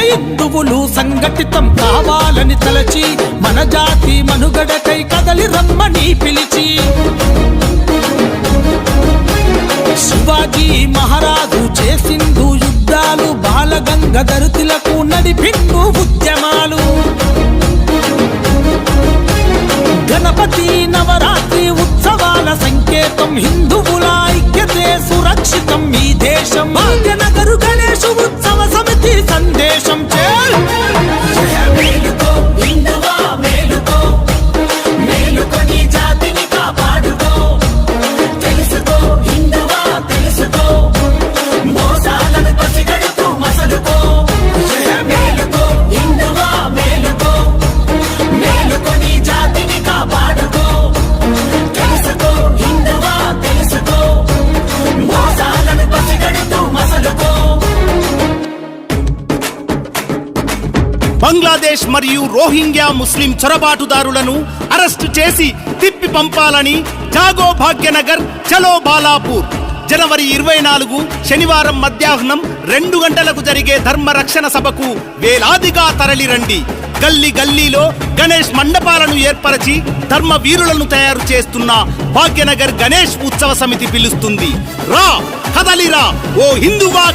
హిందువులు సంఘటితం కావాలని తలచి మన జాతి మనుగడకై కదలి రమ్మని పిలిచి శివాజీ మహారాజు చేసిండు యుద్ధాలు, బాలగంగాధర్ తిలక్ నడిపిండు ఉద్యమాలు. గణపతి నవరాత్రి ఉత్సవాల సంకేతం, హిందువుల ఐక్యతే సురక్షితం ఈ దేశం. భాగ్యనగర్ గణేష్ ఉత్సవ సమితి సందేశం. మేలుకో హిందువా మేలుకో, మేలుకొని జాతిని కాపాడుకో. తెలుసుకో హిందువా తెలుసుకో, మోసాలను పసిగడుతూ మసలుకో. మేలుకో హిందువా మేలుకో, మేలుకొని జాతిని కాపాడుకో. తెలుసుకో హిందువా తెలుసుకో, మోసాలను పసిగడుతూ మసలుకో. బంగ్లాదేశ్ మరియు రోహింగ్యా ముస్లిం చొరబాటుదారులను అరెస్టు చేసి తిప్పి పంపాలని జాగో భాగ్యనగర్ చలో బాలాపూర్ జనవరి 24 శనివారం మధ్యాహ్నం 2 గంటలకు జరిగే ధర్మరక్షణ సభకు వేలాదిగా తరలిరండి. గల్లీ గల్లీలో గణేష్ మండపాలను ఏర్పరచి ధర్మ వీరులను తయారు చేస్తున్న భాగ్యనగర్ గణేష్ ఉత్సవ సమితి పిలుస్తుంది. రా కదలిరా ఓ హిందువా.